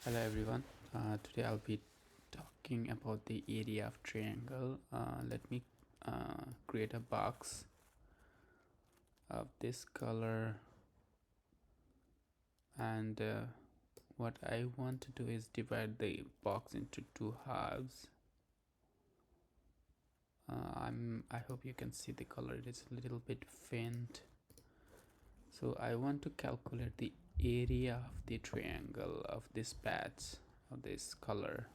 Hello everyone. Today I'll be talking about the area of triangle. Let me create a box of this color, and what I want to do is divide the box into two halves. I hope you can see the color. It is a little bit faint. So I want to calculate the area of the triangle of this patch of this color.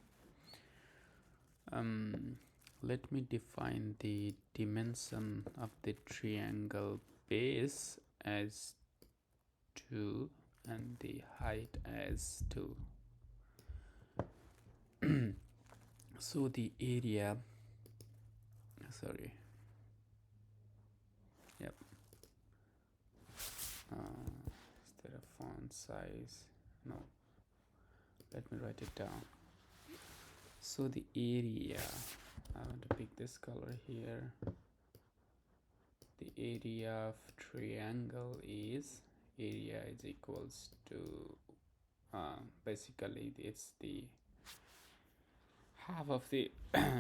Let me define the dimension of the triangle base as 2 and the height as 2. So the area, sorry, yep, is there a font size? No, let me write it down. So the area, I want to pick this color here. The area of triangle is equals to basically it's the half of the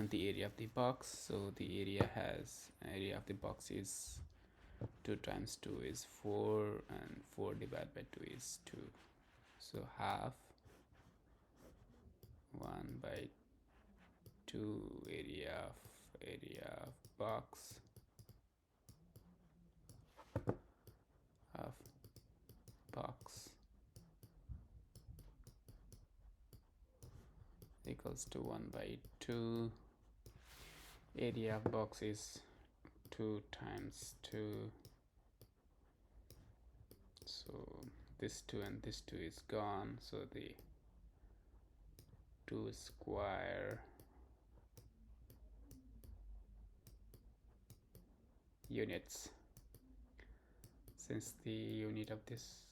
the area of the box. So the area of the box is 2 times 2 is 4, and 4 divided by 2 is 2. So half 1 by 2 area of box of box equals to 1 by 2. Area of box is 2 times 2. So this 2 and this 2 is gone, so the 2 square units. Since the unit of this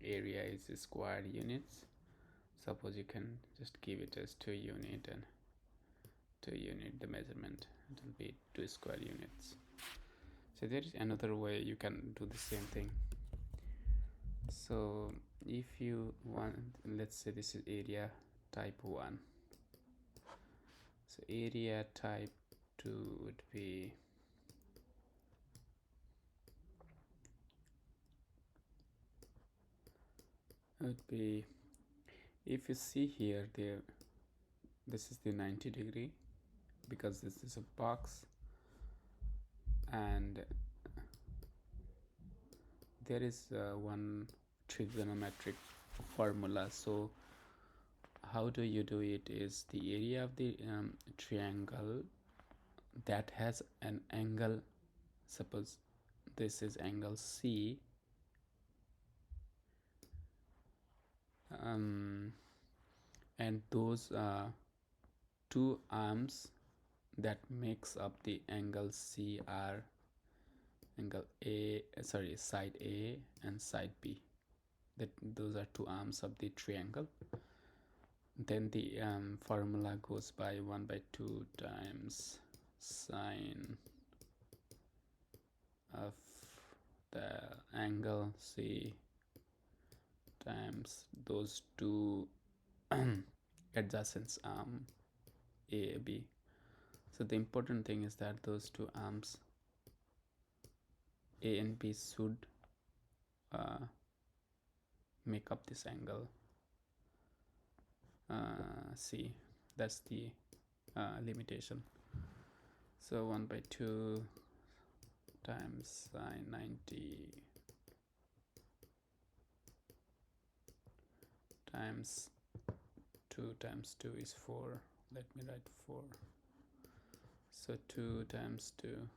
area is square units, suppose you can just give it as 2 unit, and 2 unit the measurement, it will be 2 square units. So there is another way you can do the same thing. So if you want, let's say this is area type 1, so area type 2 would be if you see here, this is the 90 degree because this is a box, and there is one trigonometric formula. So how do you do it is the area of the triangle that has an angle, suppose this is angle C, and those two arms that makes up the angle C are angle side A and side B. Those are two arms of the triangle. Then the formula goes by 1 by 2 times sine of the angle C times those two adjacent arm A, B. So the important thing is that those two arms A and B should make up this angle C. That's the limitation. So 1 by 2 times sine 90 times 2 times 2 is 4. Let me write 4. So 2 times 2,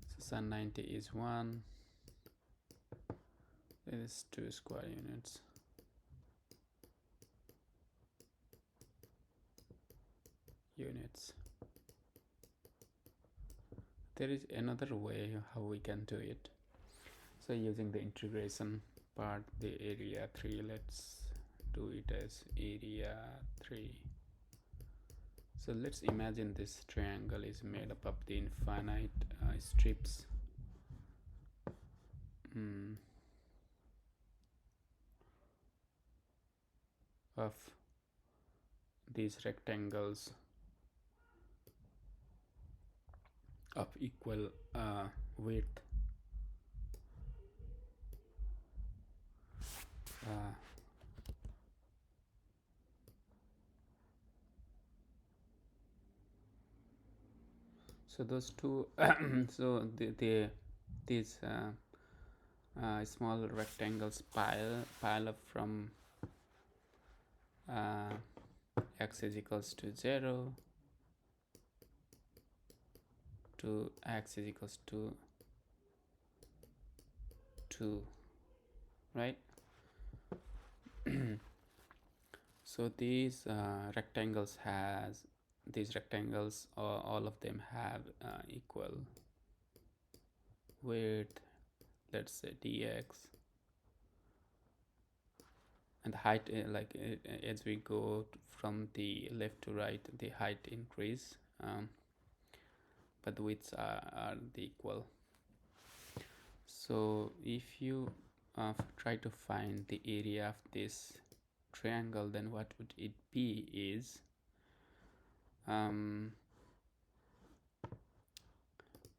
so sine 90 is 1. It is 2 square units. There is another way how we can do it. So using the integration part, the area 3, let's do it as area 3. So let's imagine this triangle is made up of the infinite strips. of these rectangles of equal width, uh, so those two so these small rectangles pile up from uh, x is equals to 0 to x is equals to 2, right? So these rectangles all of them have equal width, let's say dx, and the height as we go from the left to right, the height increase, but the widths are the equal. So if you try to find the area of this triangle, then what would it be is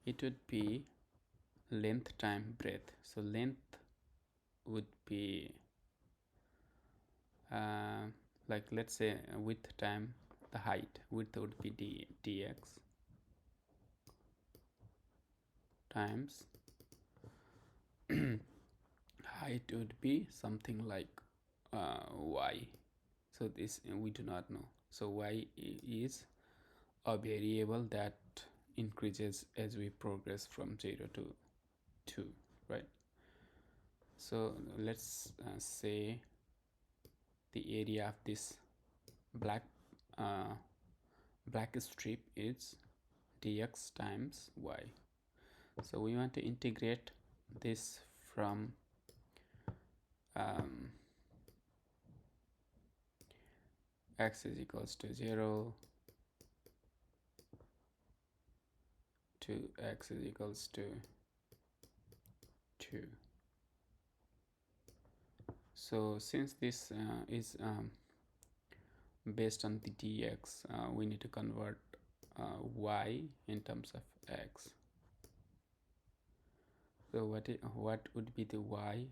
it would be length time breadth. So length would be like, let's say, width time the height. Width would be dx times height would be something like y. So this we do not know. So y is a variable that increases as we progress from 0 to 2, right? So let's say the area of this black strip is dx times y. So we want to integrate this from x is equals to 0 to x is equals to 2. So since this is based on the dx, we need to convert y in terms of x. So what would be the y?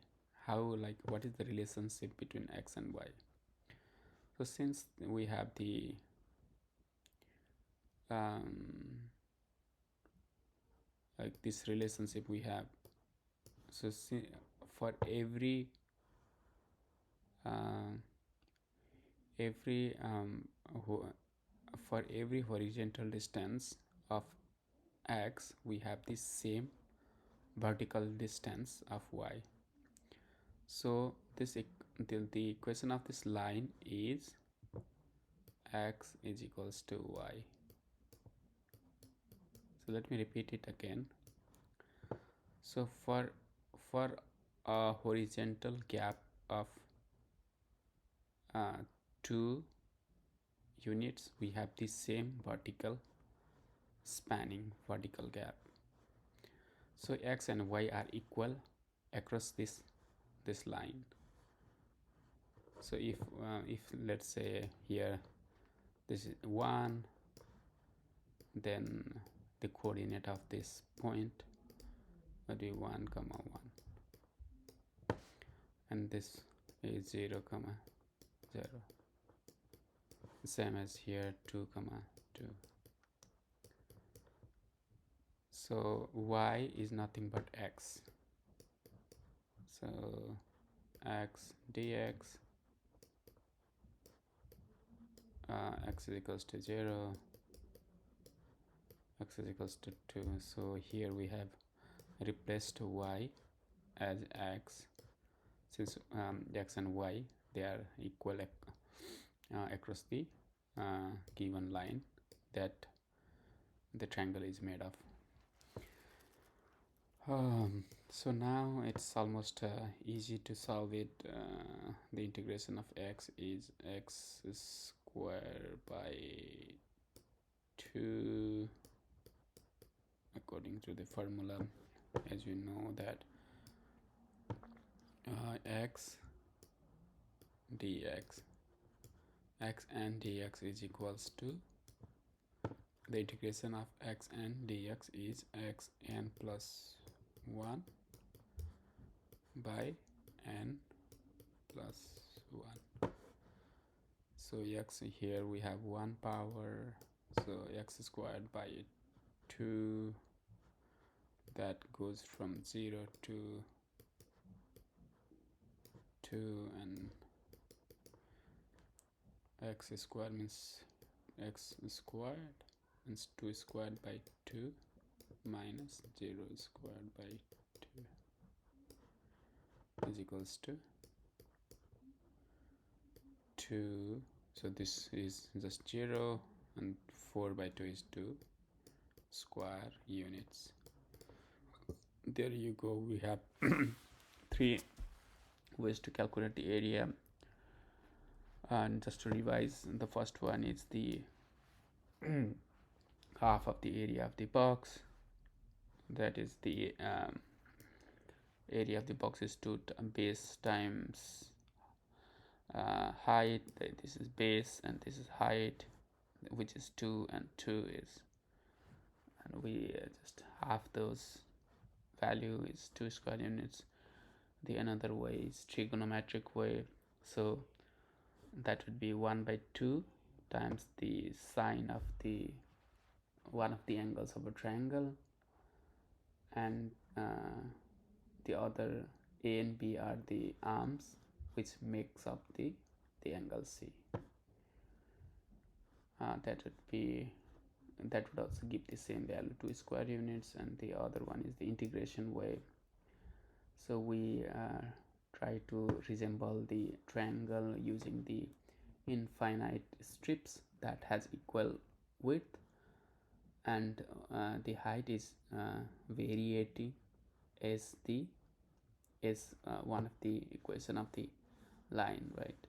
What is the relationship between x and y? So since we have the like this relationship we have, so for every for every horizontal distance of x, we have the same vertical distance of y. So the equation of this line is x is equals to y. So let me repeat it again. So for a horizontal gap of 2 units, we have the same vertical gap. So x and y are equal across this line. So if let's say here this is 1, then the coordinate of this point would be 1, 1, and this is 0, 0. Same as here, 2, 2. So y is nothing but x. So x dx x is equals to 0, x is equals to 2. So here we have replaced y as x, since x and y, they are equal across the given line that the triangle is made of. So now it's almost easy to solve it. The integration of x is x squared by 2 according to the formula. As you know that x dx x n dx is equals to, the integration of x n dx is x n plus 1 by n plus 1. So x, here we have 1 power, so x squared by 2, that goes from 0 to 2, and x squared means x squared means 2 squared by 2 minus 0 squared by 2 is equals to 2. So this is just 0, and 4 by 2 is 2 square units. There you go. We have 3 ways to calculate the area. And just to revise, the first one is the half of the area of the box. That is the area of the box is 2 base times height. This is base and this is height, which is 2, and 2 is, and we just half those value is 2 square units. The another way is trigonometric way, so that would be 1 by 2 times the sine of the one of the angles of a triangle, and the other A and B are the arms which makes up the angle C. That would also give the same value, 2 square units, and the other one is the integration way. So we try to resemble the triangle using the infinite strips that has equal width, and the height is variating as one of the equation of the line, right?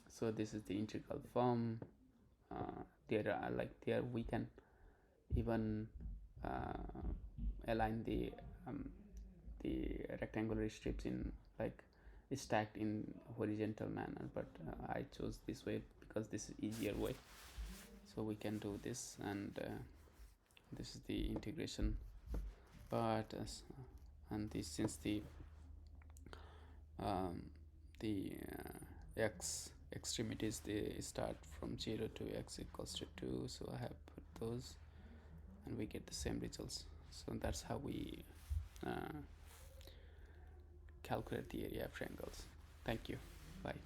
So this is the integral form. There we can even align the rectangular strips in like stacked in horizontal manner, but I chose this way because this is easier way. So we can do this, and this is the integration part, and this, since the x extremities, they start from 0 to x equals to 2, so I have put those, and we get the same results. So that's how we calculate the area of triangles. Thank you. Bye.